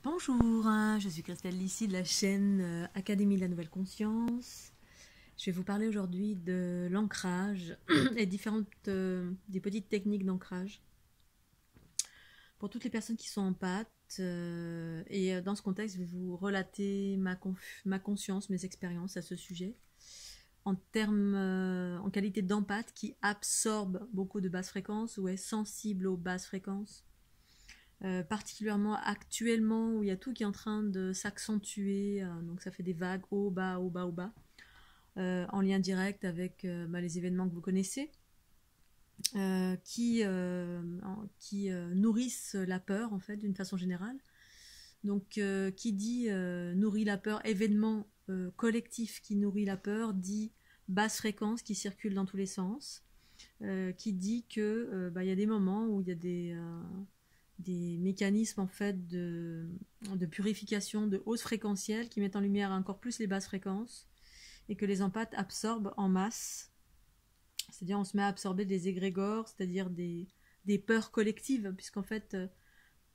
Bonjour, je suis Christelle Lissy de la chaîne Académie de la Nouvelle Conscience. Je vais vous parler aujourd'hui de l'ancrage et des petites techniques d'ancrage pour toutes les personnes qui sont en pâte. Et dans ce contexte, je vais vous relater ma conscience, mes expériences à ce sujet en qualité d'empathe qui absorbe beaucoup de basses fréquences ou est sensible aux basses fréquences. Particulièrement actuellement où il y a tout qui est en train de s'accentuer, donc ça fait des vagues haut, bas, haut, bas, haut, bas, en lien direct avec les événements que vous connaissez, qui nourrissent la peur en fait d'une façon générale. Donc qui dit nourrit la peur, événement collectif qui nourrit la peur, dit basse fréquence qui circule dans tous les sens, qui dit que y a des moments où il y a des mécanismes en fait de purification de hausses fréquentielles qui mettent en lumière encore plus les basses fréquences et que les empathes absorbent en masse. C'est-à-dire on se met à absorber des égrégores, c'est-à-dire des peurs collectives, puisqu'en fait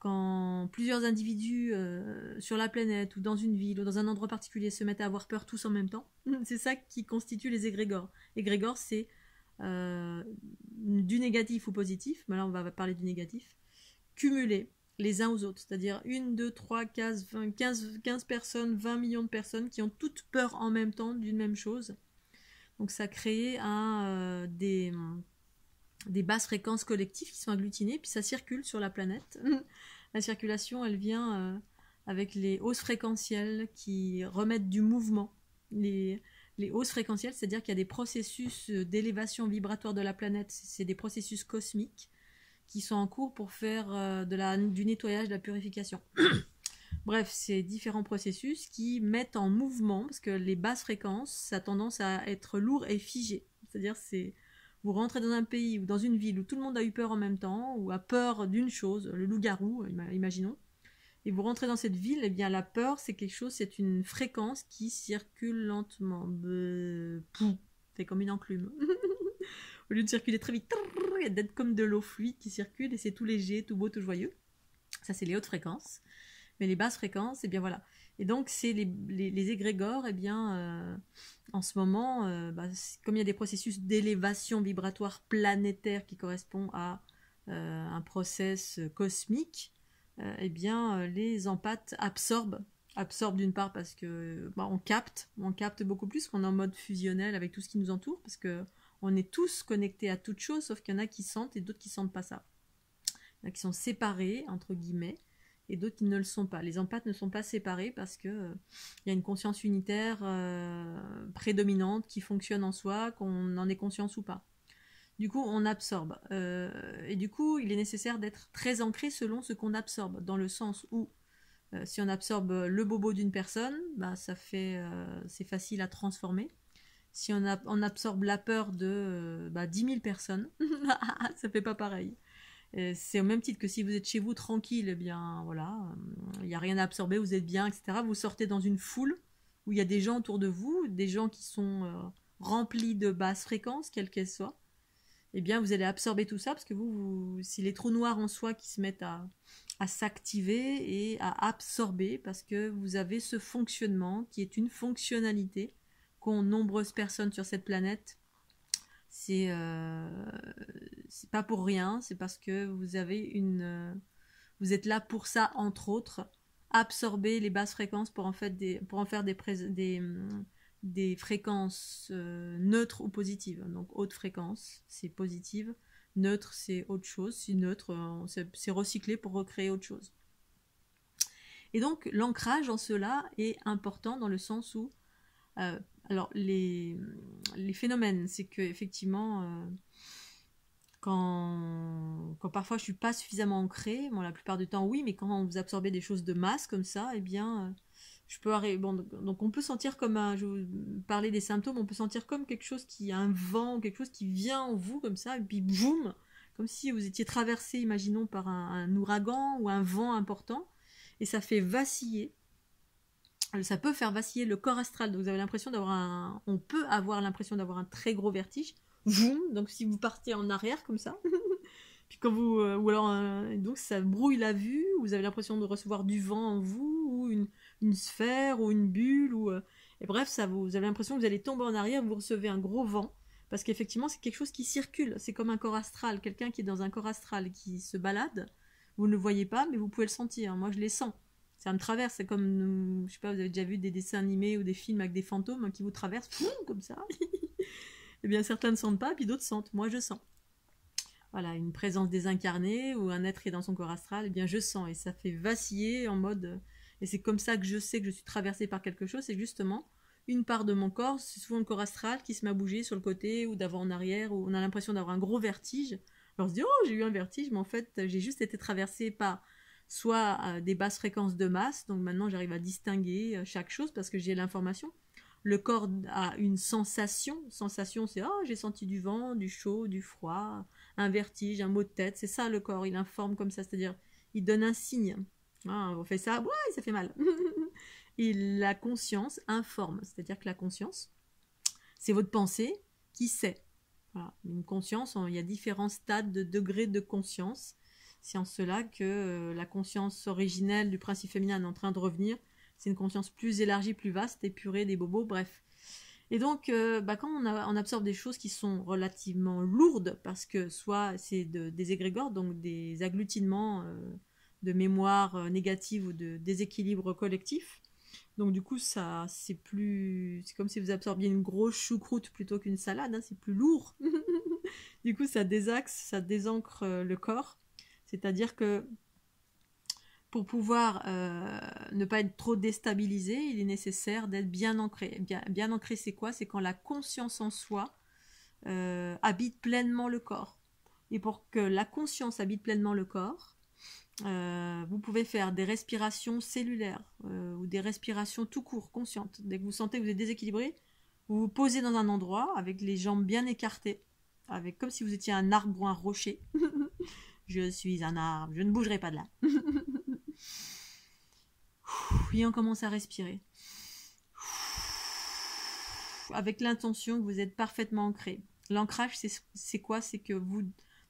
quand plusieurs individus sur la planète ou dans une ville ou dans un endroit particulier se mettent à avoir peur tous en même temps, c'est ça qui constitue les égrégores. Égrégores, c'est du négatif ou positif, mais là on va parler du négatif, cumulés les uns aux autres, c'est-à-dire 1, 2, 3, 15 personnes, 20 millions de personnes qui ont toutes peur en même temps d'une même chose. Donc ça crée des basses fréquences collectives qui sont agglutinées, puis ça circule sur la planète. La circulation, elle vient avec les hausses fréquentielles qui remettent du mouvement. Les hausses fréquentielles, c'est-à-dire qu'il y a des processus d'élévation vibratoire de la planète, c'est des processus cosmiques qui sont en cours pour faire du nettoyage, de la purification. Bref, c'est différents processus qui mettent en mouvement, parce que les basses fréquences, ça a tendance à être lourd et figé. C'est-à-dire, vous rentrez dans un pays ou dans une ville où tout le monde a eu peur en même temps, ou a peur d'une chose, le loup-garou, imaginons, et vous rentrez dans cette ville, et bien la peur, c'est une fréquence qui circule lentement. C'est comme une enclume. Au lieu de circuler très vite, d'être comme de l'eau fluide qui circule et c'est tout léger, tout beau, tout joyeux. Ça, c'est les hautes fréquences. Mais les basses fréquences, et bien voilà. Et donc, c'est les égrégores, et bien, en ce moment, comme il y a des processus d'élévation vibratoire planétaire qui correspond à un process cosmique, et bien, les empathes absorbent d'une part parce que on capte beaucoup plus qu'on est en mode fusionnel avec tout ce qui nous entoure, parce que on est tous connectés à toute chose, sauf qu'il y en a qui sentent et d'autres qui sentent pas ça. Il y en a qui sont séparés, entre guillemets, et d'autres qui ne le sont pas. Les empathes ne sont pas séparés parce que y a une conscience unitaire prédominante qui fonctionne en soi, qu'on en ait conscience ou pas. Du coup, on absorbe. Et du coup, il est nécessaire d'être très ancré selon ce qu'on absorbe, dans le sens où si on absorbe le bobo d'une personne, c'est facile à transformer. Si on absorbe la peur de 10 000 personnes, ça fait pas pareil. C'est au même titre que si vous êtes chez vous tranquille, eh bien voilà, il n'y a rien à absorber, vous êtes bien, etc. Vous sortez dans une foule où il y a des gens autour de vous, des gens qui sont remplis de basses fréquences, quelles qu'elles soient. Eh bien vous allez absorber tout ça parce que c'est les trous noirs en soi qui se mettent à s'activer et à absorber parce que vous avez ce fonctionnement qui est une fonctionnalité qu'ont nombreuses personnes sur cette planète. C'est pas pour rien, c'est parce que vous êtes là pour ça, entre autres, absorber les basses fréquences pour en faire des fréquences neutres ou positives. Donc haute fréquence, c'est positive, neutre, c'est autre chose, si neutre, c'est recyclé pour recréer autre chose. Et donc l'ancrage en cela est important dans le sens où alors les phénomènes, c'est que effectivement quand parfois je suis pas suffisamment ancrée, bon la plupart du temps oui, mais quand vous absorbez des choses de masse comme ça, eh bien je peux donc on peut sentir comme je vous parlais des symptômes, on peut sentir comme quelque chose qui a un vent, quelque chose qui vient en vous comme ça, et puis boum, comme si vous étiez traversé, imaginons, par un ouragan ou un vent important, et ça fait vaciller. Ça peut faire vaciller le corps astral, donc vous avez l'impression on peut avoir l'impression d'avoir un très gros vertige, donc si vous partez en arrière comme ça, Puis quand vous, ou alors, donc ça brouille la vue, vous avez l'impression de recevoir du vent en vous, ou une sphère, ou une bulle, et bref, vous avez l'impression que vous allez tomber en arrière, vous recevez un gros vent, parce qu'effectivement, c'est quelque chose qui circule, c'est comme un corps astral, quelqu'un qui est dans un corps astral, qui se balade, vous ne le voyez pas, mais vous pouvez le sentir, moi je les sens. Ça me traverse, c'est comme, je sais pas, vous avez déjà vu des dessins animés ou des films avec des fantômes qui vous traversent, comme ça. Eh bien, certains ne sentent pas, puis d'autres sentent. Moi, je sens. Voilà, une présence désincarnée ou un être qui est dans son corps astral, eh bien, je sens. Et ça fait vaciller en mode... Et c'est comme ça que je sais que je suis traversée par quelque chose. C'est justement une part de mon corps, c'est souvent le corps astral qui se met à bouger sur le côté ou d'avant en arrière, où on a l'impression d'avoir un gros vertige. Alors on se dit, oh, j'ai eu un vertige, mais en fait, j'ai juste été traversée par soit des basses fréquences de masse, donc maintenant j'arrive à distinguer chaque chose parce que j'ai l'information. Le corps a une sensation. Sensation, c'est oh, j'ai senti du vent, du chaud, du froid, un vertige, un mot de tête. C'est ça le corps, il informe comme ça, c'est-à-dire il donne un signe. Ah, on fait ça, ouais, ça fait mal. Et la conscience informe, c'est-à-dire que la conscience, c'est votre pensée qui sait. Voilà. Une conscience, il y a différents stades de degrés de conscience. C'est en cela que la conscience originelle du principe féminin est en train de revenir. C'est une conscience plus élargie, plus vaste, épurée, des bobos, bref. Et donc, quand on absorbe des choses qui sont relativement lourdes, parce que soit c'est des égrégores, donc des agglutinements de mémoire négative ou de déséquilibre collectif, donc du coup, ça, c'est comme si vous absorbiez une grosse choucroute plutôt qu'une salade, hein, c'est plus lourd. Du coup, ça désaxe, ça désancre le corps. C'est-à-dire que pour pouvoir ne pas être trop déstabilisé, il est nécessaire d'être bien ancré. Bien ancré, c'est quoi? C'est quand la conscience en soi habite pleinement le corps. Et pour que la conscience habite pleinement le corps, vous pouvez faire des respirations cellulaires ou des respirations tout court, conscientes. Dès que vous sentez que vous êtes déséquilibré, vous vous posez dans un endroit avec les jambes bien écartées, comme si vous étiez un arbre ou un rocher. Je suis un arbre, je ne bougerai pas de là. Et on commence à respirer. Avec l'intention que vous êtes parfaitement ancré. L'ancrage, c'est quoi? C'est que vous,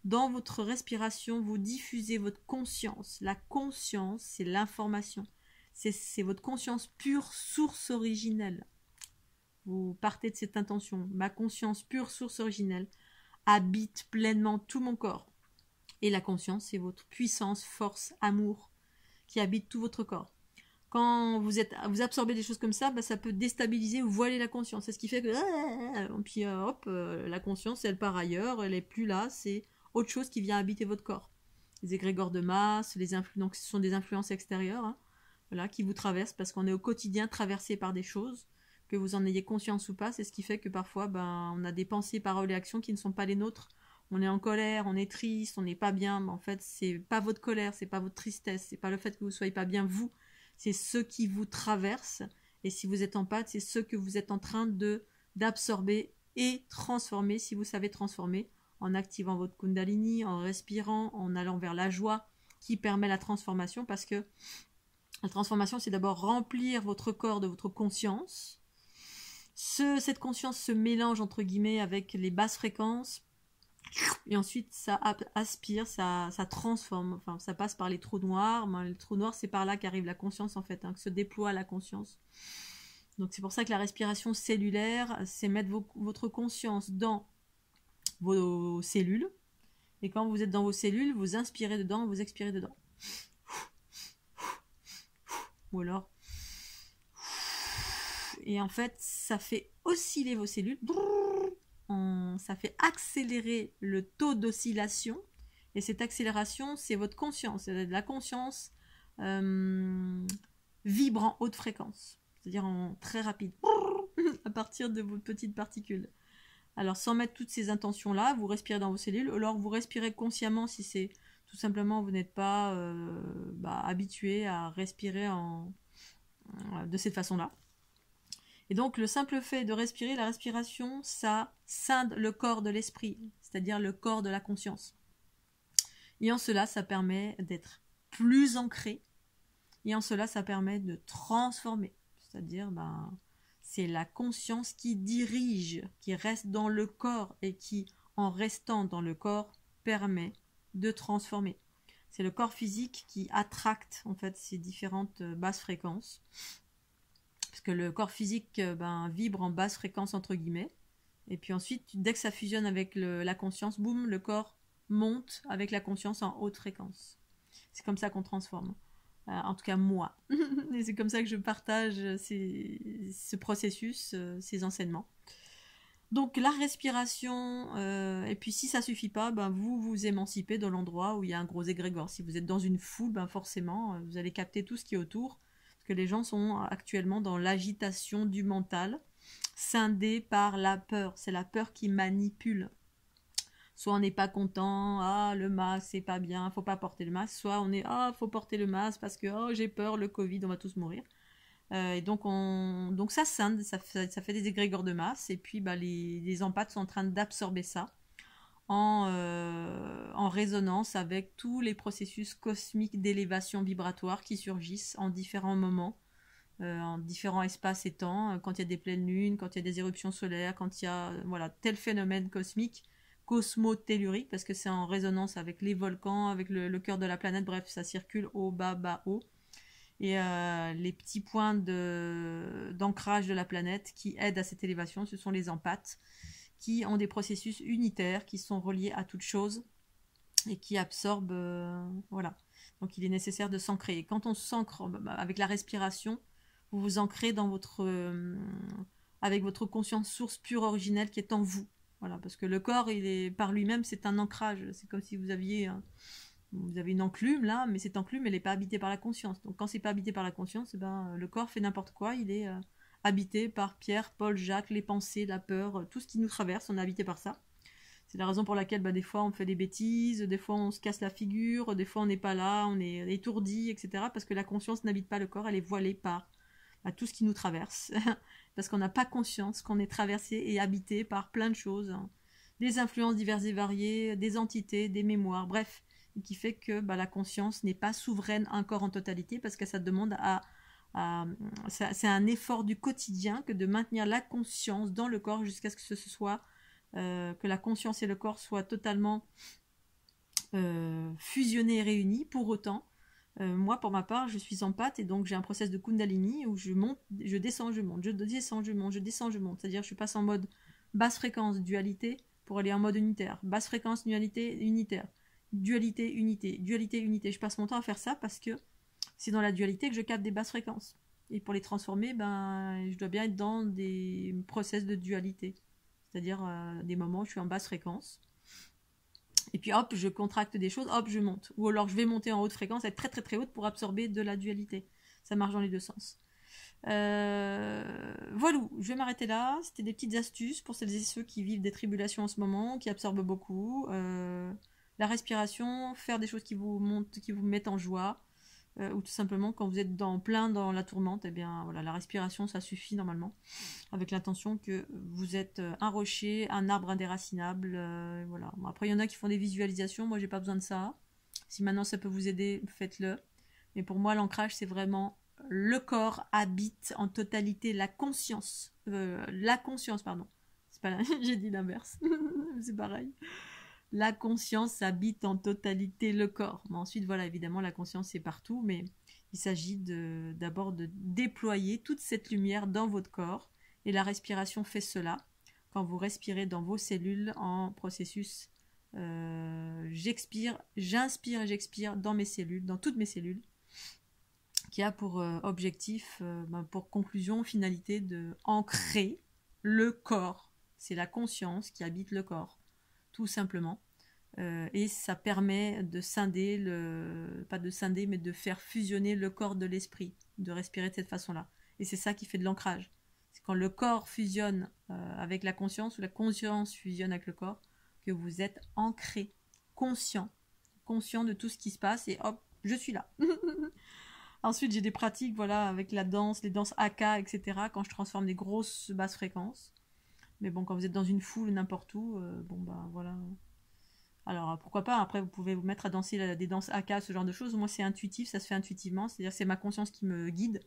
dans votre respiration, vous diffusez votre conscience. La conscience, c'est l'information. C'est votre conscience pure, source originelle. Vous partez de cette intention. Ma conscience pure, source originelle, habite pleinement tout mon corps. Et la conscience, c'est votre puissance, force, amour qui habite tout votre corps. Quand vous absorbez des choses comme ça, ça peut déstabiliser ou voiler la conscience. C'est ce qui fait que... Puis hop, la conscience, elle part ailleurs, elle n'est plus là, c'est autre chose qui vient habiter votre corps. Les égrégores de masse, donc ce sont des influences extérieures, hein, voilà, qui vous traversent parce qu'on est au quotidien traversé par des choses, que vous en ayez conscience ou pas. C'est ce qui fait que parfois, on a des pensées, paroles et actions qui ne sont pas les nôtres. On est en colère, on est triste, on n'est pas bien. Mais en fait, c'est pas votre colère, c'est pas votre tristesse, c'est pas le fait que vous soyez pas bien vous. C'est ce qui vous traverse. Et si vous êtes en pâte, c'est ce que vous êtes en train d'absorber et transformer, si vous savez transformer, en activant votre Kundalini, en respirant, en allant vers la joie qui permet la transformation. Parce que la transformation, c'est d'abord remplir votre corps de votre conscience. Cette conscience se mélange, entre guillemets, avec les basses fréquences. Et ensuite, ça aspire, ça transforme. Enfin, ça passe par les trous noirs. Les trous noirs, c'est par là qu'arrive la conscience, en fait, que se déploie la conscience. Donc, c'est pour ça que la respiration cellulaire, c'est mettre votre conscience dans vos cellules. Et quand vous êtes dans vos cellules, vous inspirez dedans, vous expirez dedans. Ou alors... Et en fait, ça fait osciller vos cellules. Ça fait accélérer le taux d'oscillation. Et cette accélération, c'est votre conscience. C'est la conscience vibre en haute fréquence. C'est-à-dire en très rapide. À partir de vos petites particules. Alors, sans mettre toutes ces intentions-là, vous respirez dans vos cellules. Ou alors, vous respirez consciemment si c'est tout simplement vous n'êtes pas habitué à respirer de cette façon-là. Et donc, le simple fait de respirer, la respiration, ça scinde le corps de l'esprit, c'est-à-dire le corps de la conscience. Et en cela, ça permet d'être plus ancré. Et en cela, ça permet de transformer. C'est-à-dire, c'est la conscience qui dirige, qui reste dans le corps et qui, en restant dans le corps, permet de transformer. C'est le corps physique qui attracte en fait ces différentes basses fréquences. Parce que le corps physique vibre en basse fréquence entre guillemets. Et puis ensuite, dès que ça fusionne avec la conscience, boum, le corps monte avec la conscience en haute fréquence. C'est comme ça qu'on transforme. En tout cas, moi. Et c'est comme ça que je partage ce processus, ces enseignements. Donc la respiration, et puis si ça suffit pas, vous vous émancipez dans l'endroit où il y a un gros égrégore. Si vous êtes dans une foule, forcément, vous allez capter tout ce qui est autour. Parce que les gens sont actuellement dans l'agitation du mental, scindés par la peur. C'est la peur qui manipule. Soit on n'est pas content, le masque c'est pas bien, faut pas porter le masque. Soit on est faut porter le masque parce que j'ai peur, le Covid, on va tous mourir. Et donc ça scinde, ça fait des égrégores de masse. Et puis les empathes sont en train d'absorber ça en résonance avec tous les processus cosmiques d'élévation vibratoire qui surgissent en différents moments, en différents espaces et temps, quand il y a des pleines lunes, quand il y a des éruptions solaires, quand il y a tel phénomène cosmique, cosmotellurique, parce que c'est en résonance avec les volcans, avec le cœur de la planète, bref, ça circule haut, bas, bas, haut. Et les petits points d'ancrage de la planète qui aident à cette élévation, ce sont les empathes, qui ont des processus unitaires, qui sont reliés à toute chose et qui absorbent, voilà. Donc il est nécessaire de s'ancrer. Et quand on s'ancre avec la respiration, vous vous ancrez dans avec votre conscience source pure originelle qui est en vous. Voilà, parce que le corps, il est par lui-même, c'est un ancrage. C'est comme si vous avez une enclume là, mais cette enclume, elle n'est pas habitée par la conscience. Donc quand c'est pas habité par la conscience, le corps fait n'importe quoi. Il est habité par Pierre, Paul, Jacques, les pensées, la peur, tout ce qui nous traverse, on est habité par ça. C'est la raison pour laquelle des fois on fait des bêtises, des fois on se casse la figure, des fois on n'est pas là, on est étourdi, etc. Parce que la conscience n'habite pas le corps, elle est voilée par tout ce qui nous traverse. Parce qu'on n'a pas conscience qu'on est traversé et habité par plein de choses. Des influences diverses et variées, des entités, des mémoires, bref. Qui fait que la conscience n'est pas souveraine encore en totalité parce que ça demande c'est un effort du quotidien que de maintenir la conscience dans le corps jusqu'à ce que ce soit que la conscience et le corps soient totalement fusionnés et réunis. Pour autant, moi pour ma part je suis empathe et donc j'ai un process de Kundalini où je monte, je descends, je monte, je descends, je monte, je descends, je monte. C'est-à-dire je passe en mode basse fréquence dualité pour aller en mode unitaire, basse fréquence dualité unitaire, dualité unité, dualité unité. Je passe mon temps à faire ça parce que c'est dans la dualité que je capte des basses fréquences. Et pour les transformer, je dois bien être dans des process de dualité. C'est-à-dire des moments où je suis en basse fréquence. Et puis hop, je contracte des choses, hop, je monte. Ou alors je vais monter en haute fréquence, être très très très haute pour absorber de la dualité. Ça marche dans les deux sens. Voilà, je vais m'arrêter là. C'était des petites astuces pour celles et ceux qui vivent des tribulations en ce moment, qui absorbent beaucoup. La respiration, faire des choses qui vous mettent en joie. Ou tout simplement quand vous êtes plein dans la tourmente, la respiration ça suffit normalement, avec l'intention que vous êtes un rocher, un arbre indéracinable, voilà. Bon, après il y en a qui font des visualisations, moi j'ai pas besoin de ça. Si maintenant ça peut vous aider, faites-le. Mais pour moi l'ancrage c'est vraiment le corps habite en totalité la conscience, pardon. C'est pas j'ai dit l'inverse, c'est pareil. La conscience habite en totalité le corps. Mais ensuite, évidemment, la conscience est partout, mais il s'agit d'abord de déployer toute cette lumière dans votre corps. Et la respiration fait cela. Quand vous respirez dans vos cellules en processus, j'inspire et j'expire dans mes cellules, dans toutes mes cellules, qui a pour objectif, pour conclusion, finalité de ancrer le corps. C'est la conscience qui habite le corps. Tout simplement. Et ça permet de scinder, pas de scinder, mais de faire fusionner le corps de l'esprit, de respirer de cette façon-là. Et c'est ça qui fait de l'ancrage. C'est quand le corps fusionne avec la conscience, ou la conscience fusionne avec le corps, que vous êtes ancré, conscient de tout ce qui se passe, et hop, je suis là. Ensuite, j'ai des pratiques, avec la danse, les danses Haka, etc., quand je transforme des grosses basses fréquences. Mais bon, quand vous êtes dans une foule, n'importe où, voilà. Alors, pourquoi pas, après, vous pouvez vous mettre à danser des danses Haka, ce genre de choses. Moi, c'est intuitif, ça se fait intuitivement. C'est-à-dire, c'est ma conscience qui me guide.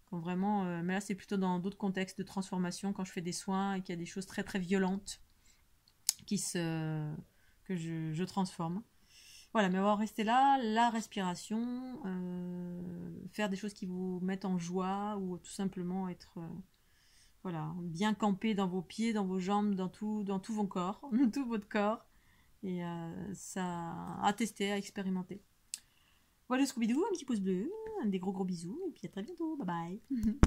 Quand vraiment, mais là, c'est plutôt dans d'autres contextes de transformation, quand je fais des soins et qu'il y a des choses très, très violentes que je transforme. Voilà, mais on va en rester là, la respiration, faire des choses qui vous mettent en joie ou tout simplement être voilà, bien campé dans vos pieds, dans vos jambes, dans tout vos corps, tout votre corps. Et ça à tester, à expérimenter. Voilà, Scooby-Doo, un petit pouce bleu, des gros bisous, et puis à très bientôt, bye bye.